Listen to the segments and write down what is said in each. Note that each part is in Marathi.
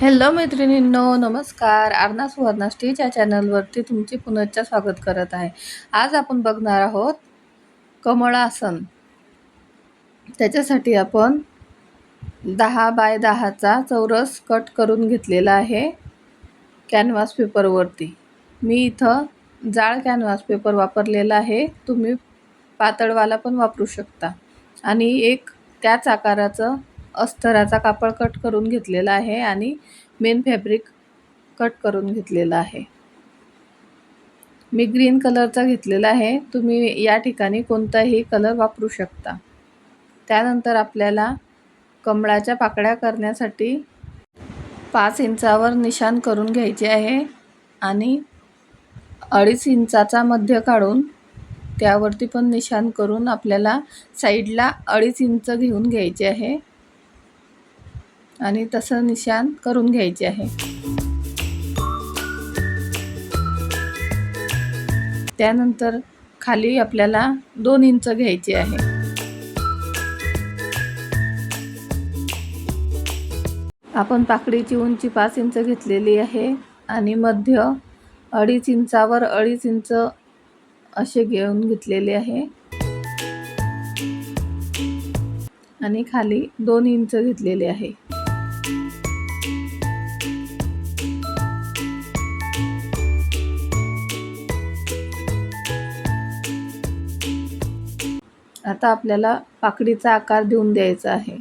हॅलो मैत्रिणींनो, नमस्कार. अर्ना सुवर्णा स्टेज या चॅनलवरती तुमचे पुनश्च स्वागत करत आहे. आज आपण बघणार आहोत कमळासन. त्याच्यासाठी आपण 10 बाय 10चा चौरस कट करून घेतलेला आहे कॅनव्हास पेपरवरती. मी इथं जाड कॅनव्हास पेपर वापरलेला आहे, तुम्ही पातळवाला पण वापरू शकता. आणि एक त्याच आकाराचं अस्तराचा कापड कट करून घेतलेला आहे आणि मेन फॅब्रिक कट करून घेतलेला आहे. मी ग्रीन कलरचा घेतलेला आहे, तुम्ही या ठिकाणी कोणताही कलर वापरू शकता. त्यानंतर आपल्याला कमळाच्या पाकळ्या करण्यासाठी 5 इंचावर निशाण करून घ्यायचे आहे आणि 2.5 इंचाचा मध्य काढून त्यावरती पण निशाण करून आपल्याला साईडला 2.5 इंच घेऊन घ्यायचे आहे आणि तसं निशाण करून घ्यायचे आहे. त्यानंतर खाली आपल्याला 2 इंच घ्यायचे आहे. आपण पाकळीची उंची 5 इंच घेतलेली आहे आणि मध्य 2.5 इंचावर 2.5 इंच असे घेऊन घेतलेले आहे आणि खाली 2 इंच घेतलेले आहे. आता आपल्याला पाकळीचा आकार देऊन द्यायचा आहे.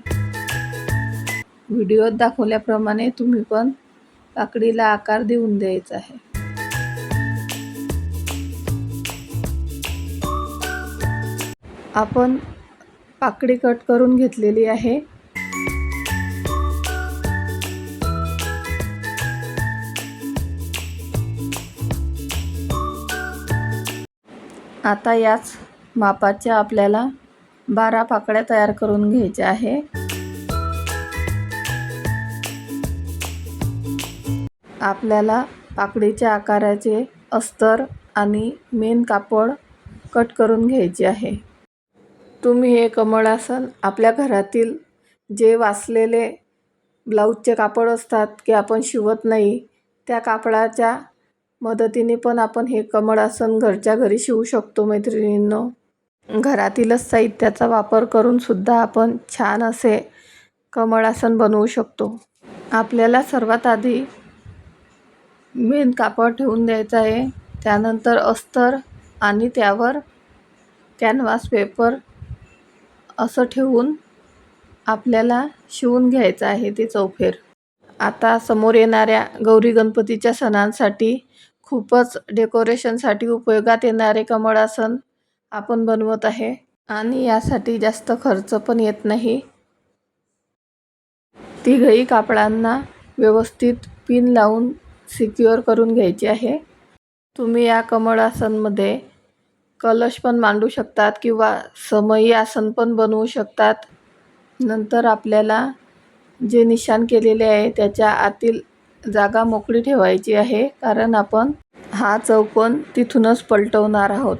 व्हिडिओत दाखवल्याप्रमाणे तुम्ही पण पाकळीला आकार देऊन द्यायचा आहे. आपण पाकळी कट करून घेतलेली आहे. आता याच मापाच्या आपल्याला 12 पाकळ्या तयार करून घ्यायच्या आहे. आपल्याला पाकळीच्या आकाराचे अस्तर आणि मेन कापड कट करून घ्यायचे आहे. तुम्ही हे कमळासन आपल्या घरातील जे वाचलेले ब्लाऊजचे कापड असतात की आपण शिवत नाही, त्या कापडाच्या मदतीने पण आपण हे कमळासन घरच्या घरी शिवू शकतो. मैत्रिणींनो, घरातीलच साहित्याचा वापर करून सुद्धा आपण छान असे कमळासन बनवू शकतो. आपल्याला सर्वात आधी मेन कापड ठेवून द्यायचं आहे. त्यानंतर अस्तर आणि त्यावर कॅनव्हास पेपर असं ठेवून आपल्याला शिवून घ्यायचं आहे ते चौफेर. आता समोर येणाऱ्या गौरी गणपतीच्या सणांसाठी खूपच डेकोरेशनसाठी उपयोगात येणारे कमळासन आपण बनवत आहे आणि यासाठी जास्त खर्च पण येत नाही. तिघही कापडांना व्यवस्थित पिन लावून सिक्युअर करून घ्यायचे आहे. तुम्ही या कमळासनमध्ये कलश पण मांडू शकतात किंवा समई आसन पण बनवू शकतात. नंतर आपल्याला जे निशाण केलेले आहे त्याच्या आतील जागा मोकळी ठेवायची आहे, कारण आपण हा चौकोन तिथूनच पलटवणार आहोत.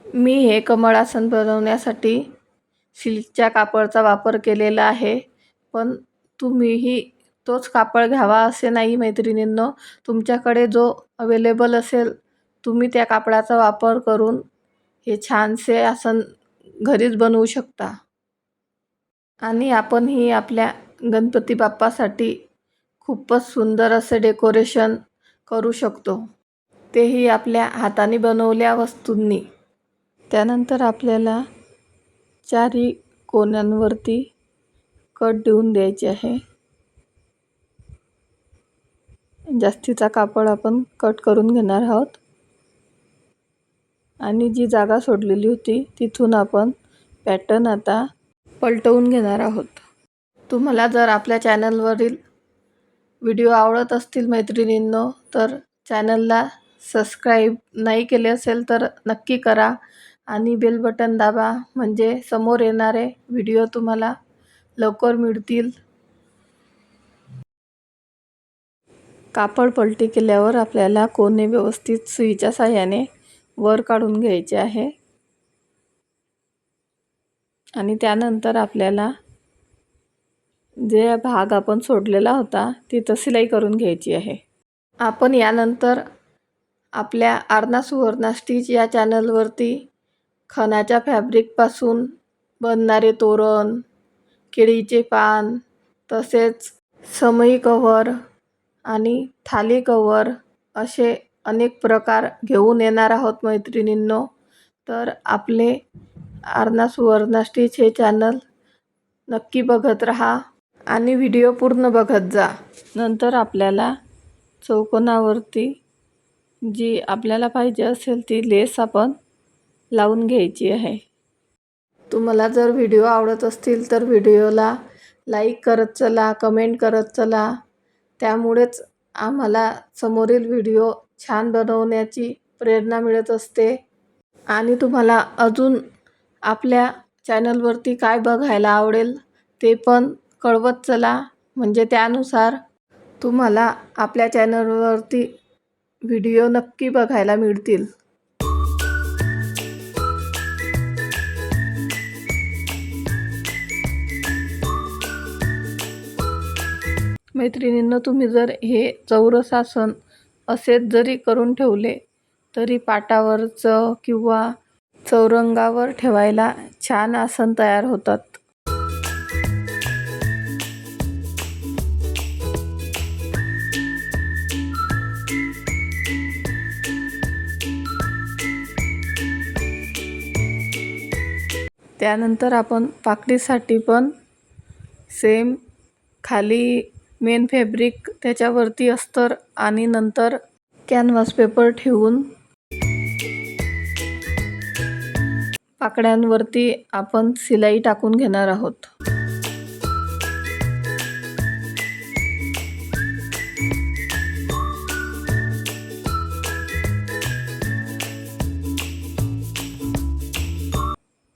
मी हे कमळासन बनवण्यासाठी सिल्कच्या कापडाचा वापर केलेला आहे, पण तुम्हीही तोच कापड घ्यावा असे नाही मैत्रिणींनो. तुमच्याकडे जो अवेलेबल असेल तुम्ही त्या कापडाचा वापर करून हे छानसे आसन घरीच बनवू शकता. आणि आपणही आपल्या गणपती बाप्पासाठी खूपच सुंदर असे डेकोरेशन करू शकतो, तेही आपल्या हाताने बनवलेल्या वस्तूंनी. त्यानंतर आपल्याला चारही कोण्यांवरती कट देऊन द्यायचे आहे. जास्तीचा कापड आपण कट करून घेणार आहोत आणि जी जागा सोडलेली होती तिथून आपण पॅटर्न आता पलटवून घेणार आहोत. तुम्हाला जर आपल्या चॅनलवरील व्हिडिओ आवडत असतील मैत्रिणींनो, तर चॅनलला सबस्क्राईब नाही केले असेल तर नक्की करा आणि बेल बटन दाबा, म्हणजे समोर येणारे व्हिडिओ तुम्हाला लवकर मिळतील. कापड पलटी केल्यावर आपल्याला कोणे व्यवस्थित सुईच्या साहाय्याने वर काढून घ्यायचे आहे आणि त्यानंतर आपल्याला जे भाग आपण सोडलेला होता तिथं शिलाई करून घ्यायची आहे. आपण यानंतर आपल्या आरना सुवर्णा स्टिच या चॅनलवरती खणाच्या फॅब्रिकपासून बनणारे तोरण, केळीचे पान, तसेच समई कव्हर आणि थाली कव्हर असे अनेक प्रकार घेऊन येणार आहोत मैत्रिणींनो. तर आपले आरना सुवर्णा स्टिच हे चॅनल नक्की बघत राहा आणि व्हिडिओ पूर्ण बघत जा. नंतर आपल्याला चौकोनावरती जी आपल्याला पाहिजे असेल ती लेस आपण लावून घ्यायची आहे. तुम्हाला जर व्हिडिओ आवडत असतील तर व्हिडिओला लाईक करत चला, कमेंट करत चला. त्यामुळेच आम्हाला समोरील व्हिडिओ छान बनवण्याची प्रेरणा मिळत असते. आणि तुम्हाला अजून आपल्या चॅनलवरती काय बघायला आवडेल ते पण कळवत चला, म्हणजे त्यानुसार तुम्हाला आपल्या चॅनलवरती व्हिडिओ नक्की बघायला मिळतील. मैत्रिणींनो, तुम्ही जर हे चौरस आसन असेच जरी करून ठेवले तरी पाटावरचं किंवा चौरंगावर ठेवायला छान आसन तयार होतात. त्यानंतर आपण पाकळीसाठी पण सेम खाली मेन फॅब्रिक, त्याच्यावरती अस्तर आणि नंतर कॅनव्हास पेपर ठेवून पाकळ्यांवरती आपण शिलाई टाकून घेणार आहोत.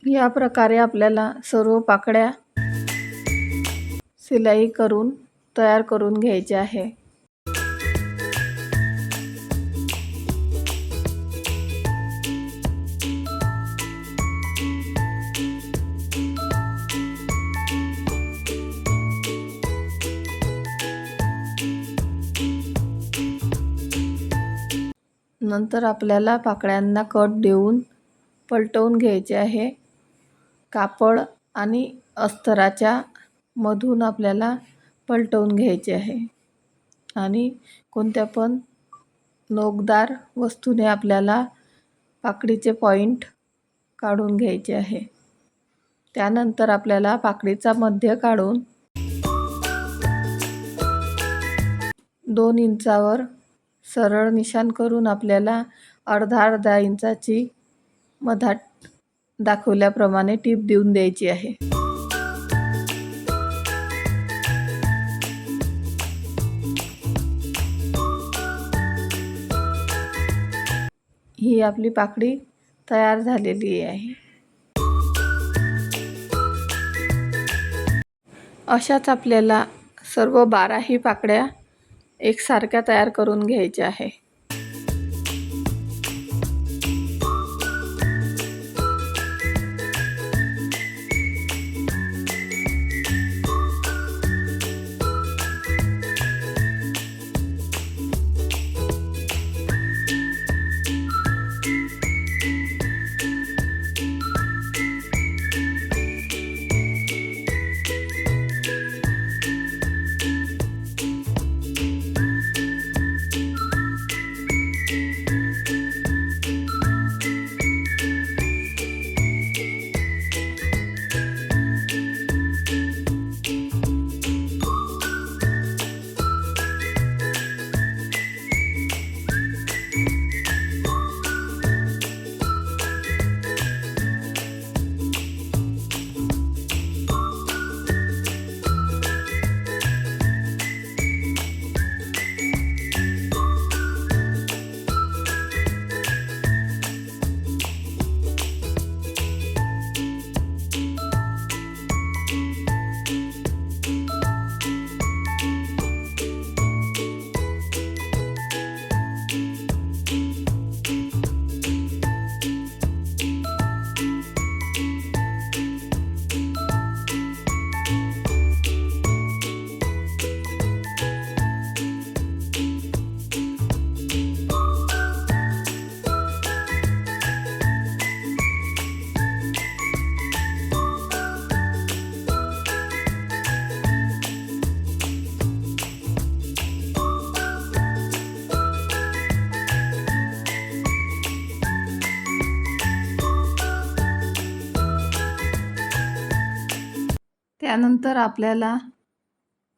या प्रकारे आपल्याला सर्व पाकळ्या शिलाई करून तयार करून घ्यायच्या आहे. नंतर आपल्याला पाकळ्यांना कट देऊन पलटवून घ्यायचे आहे. कापड आणि अस्तराच्या मधून आपल्याला पलटवून घ्यायचे आहे आणि कोणत्या पण नोकदार वस्तूने आपल्याला पाकळीचे पॉइंट काढून घ्यायचे आहे. त्यानंतर आपल्याला पाकळीचा मध्य काढून 2 इंचावर सरळ निशाण करून आपल्याला अर्धा इंचाची मधात दाखवल्याप्रमाणे टीप देऊन द्यायची आहे. ही आपली पाकळी तयार झालेली आहे. अशाच आपल्याला सर्व 12ही पाकळ्या एकसारख्या तयार करून घ्यायच्या आहे. त्यानंतर आपल्याला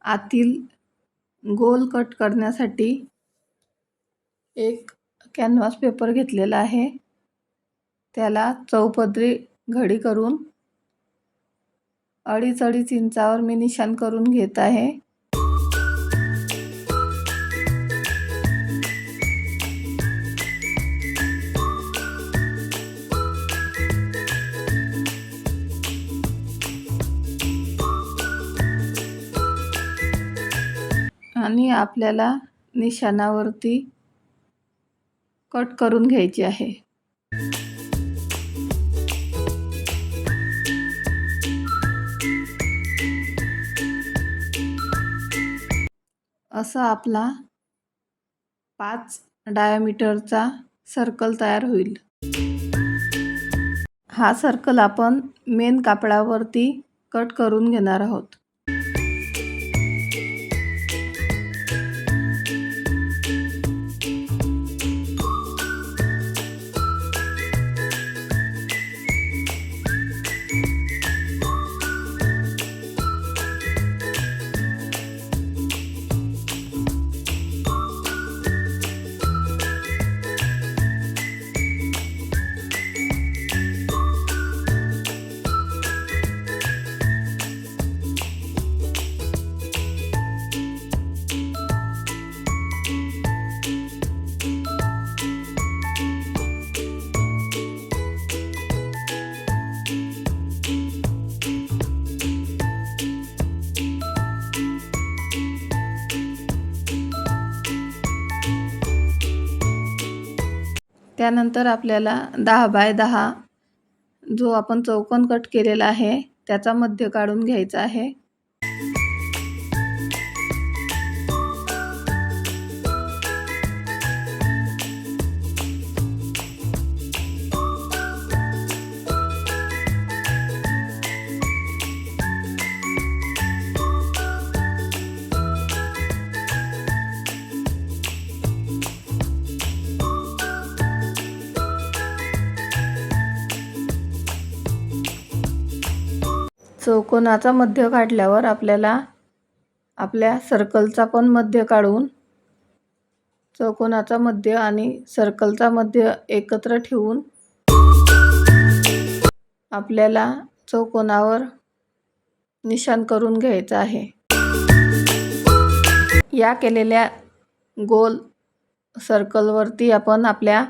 आतील गोल कट करण्यासाठी एक कॅनव्हास पेपर घेतलेला आहे. त्याला चौपदरी घडी करून 2.5 इंचावर मी निशाण करून घेत आहे. आणि आपल्याला निशाणावरती कट करून घ्यायची आहे. असा आपला 5 डायमीटरचा सर्कल तयार होईल. हा सर्कल आपण मेन कापडावरती कट करून घेणार आहोत. त्यानंतर आपल्याला 10 बाय 10 जो आपण चौकोन कट केलेला आहे त्याचा मध्य काढून घ्यायचा आहे. चौकोनाचा मध्य काढल्यावर आपल्याला आपल्या सर्कलचा पण मध्य काढून चौकोनाचा मध्य आणि सर्कलचा मध्य एकत्र ठेवून आपल्याला चौकोनावर निशाण करून घ्यायचा आहे. या केलेल्या गोल सर्कलवरती आपण आपल्या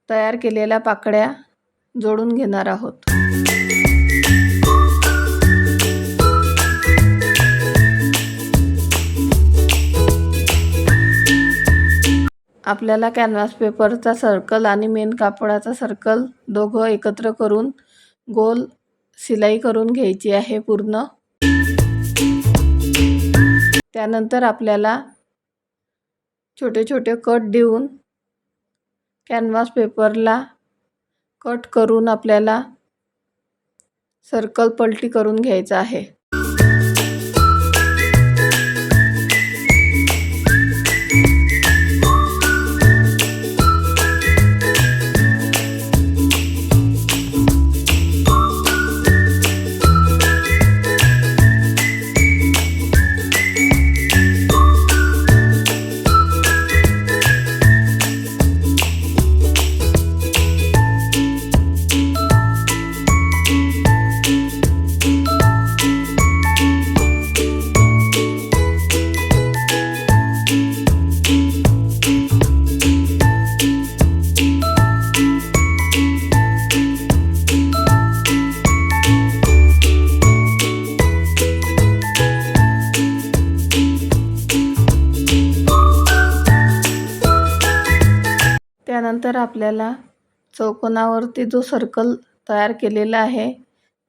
तयार केलेल्या पाकळ्या जोडून घेणार आहोत. आपल्याला कॅनव्हास पेपरचा सर्कल आणि मेन कापडाचा सर्कल दोघं एकत्र करून गोल शिलाई करून घ्यायची आहे पूर्ण. त्यानंतर आपल्याला छोटे छोटे कट देऊन कॅनव्हास पेपरला कट करून आपल्याला सर्कल पलटी करून घ्यायचा आहे. त्यानंतर आपल्याला चौकोनावरती जो सर्कल तयार केलेला आहे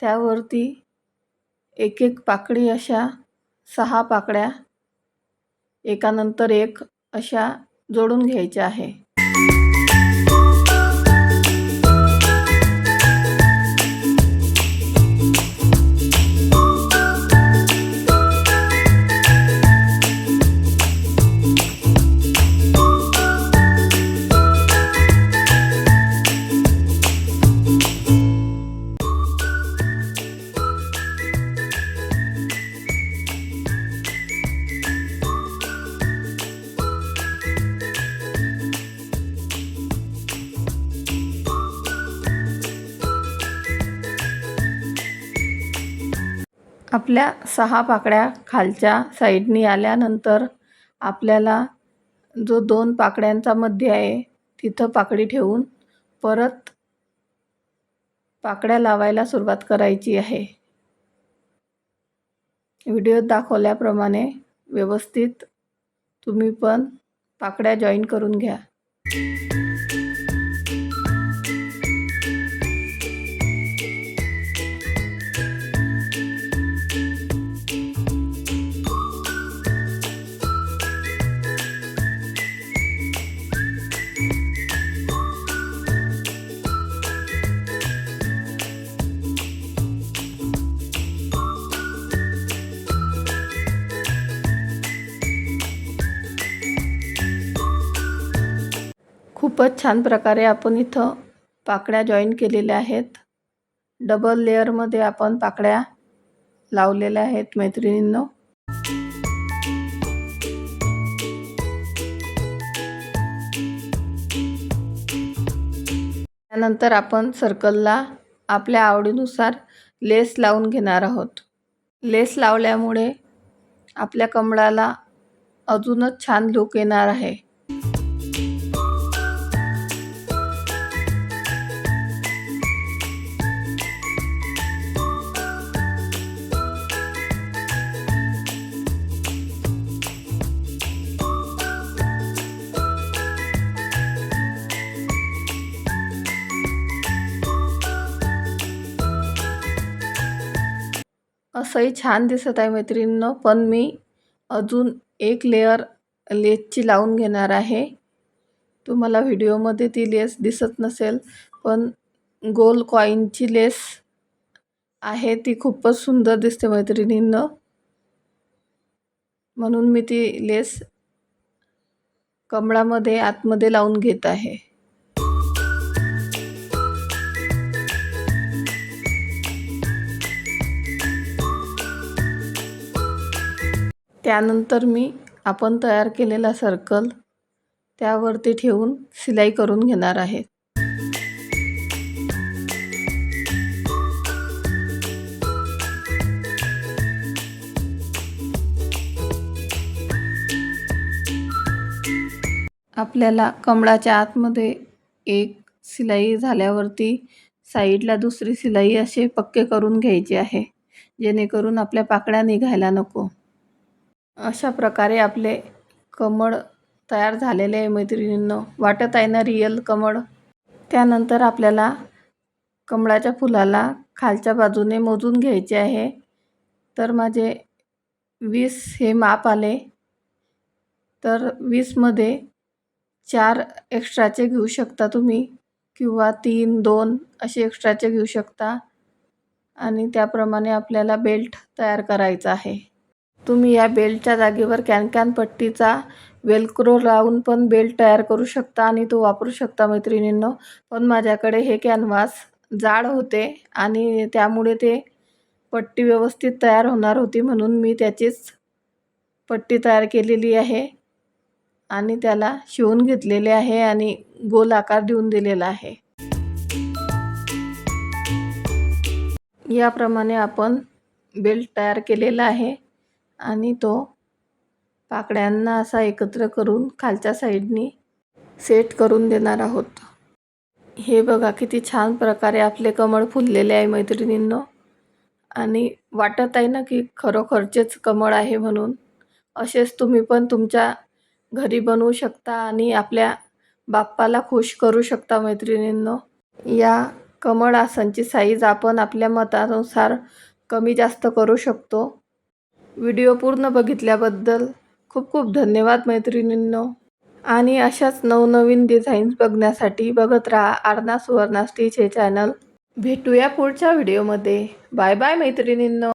त्यावरती एक एक पाकळी अशा 6 पाकळ्या एकानंतर एक अशा जोडून घ्यायच्या आहे. आपल्या 6 पाकळ्या खालच्या साईडनी आल्यानंतर आपल्याला जो 2 पाकळ्यांचा मध्य आहे तिथं पाकळी ठेवून परत पाकळ्या लावायला सुरुवात करायची आहे. व्हिडिओत दाखवल्याप्रमाणे व्यवस्थित तुम्ही पण पाकळ्या जॉईन करून घ्या. खूपच छान प्रकारे आपण इथं पाकळ्या जॉईन केलेल्या आहेत. डबल लेअरमध्ये आपण पाकळ्या लावलेल्या आहेत मैत्रिणींनो. त्यानंतर आपण सर्कलला आपल्या आवडीनुसार लेस लावून घेणार आहोत. लेस लावल्यामुळे आपल्या कमळाला अजूनच छान लुक येणार आहे. असंही छान दिसत आहे मैत्रिणींनो, पण मी अजून एक लेअर लेसची लावून घेणार आहे. तुम्हाला व्हिडिओमध्ये ती लेस दिसत नसेल, पण गोल कॉईनची लेस आहे ती खूपच सुंदर दिसते मैत्रिणींनो. म्हणून मी ती लेस कमळामध्ये आतमध्ये लावून घेत आहे. त्यानंतर मी आपण तयार केलेला सर्कल त्यावरती ठेवून शिलाई करून घेणार आहे. आपल्याला कमळाच्या आतमध्ये एक शिलाई झाल्यावरती साईडला दुसरी शिलाई असे पक्के करून घ्यायचे आहे, जेणेकरून आपल्या पाकळ्या निघायला नको. अशा प्रकारे आपले कमळ तयार झालेले आहे मैत्रिणींनो. वाटत आहे ना रिअल कमळ. त्यानंतर आपल्याला कमळाच्या फुलाला खालच्या बाजूने मोजून घ्यायचे आहे. तर माझे 20 हे माप आले. तर 20 मध्ये 4 एक्स्ट्राचे घेऊ शकता तुम्ही, किंवा 3, 2 असे एक्स्ट्राचे घेऊ शकता. आणि त्याप्रमाणे आपल्याला बेल्ट तयार करायचा आहे. तुम्ही या बेल्टच्या जागेवर कॅन पट्टीचा वेलक्रो लावून पण बेल्ट तयार करू शकता आणि तो वापरू शकता मैत्रिणींनो. पण माझ्याकडे हे कॅनव्हास जाड होते आणि त्यामुळे ते पट्टी व्यवस्थित तयार होणार होती, म्हणून मी त्याचीच पट्टी तयार केलेली आहे आणि त्याला शिवून घेतलेले आहे आणि गोल आकार देऊन दिलेला आहे. याप्रमाणे आपण बेल्ट तयार केलेला आहे आणि तो पाकळ्यांना असा एकत्र करून खालच्या साईडनी सेट करून देणार आहोत. हे बघा किती छान प्रकारे आपले कमळ फुललेले आहे मैत्रिणींनो. आणि वाटत आहे ना की खरोखरचेच कमळ आहे म्हणून. असेच तुम्ही पण तुमच्या घरी बनवू शकता आणि आपल्या बाप्पाला खुश करू शकता मैत्रिणींनो. या कमळ आसनची साईज आपण आपल्या मतानुसार कमी जास्त करू शकतो. व्हिडिओ पूर्ण बघितल्याबद्दल खूप खूप धन्यवाद मैत्रिणींनो. आणि अशाच नवनवीन डिझाईन्स बघण्यासाठी बघत राहा आरना सुवर्णा स्टिच हे चॅनल. भेटूया पुढच्या व्हिडिओमध्ये. बाय बाय मैत्रिणींनो.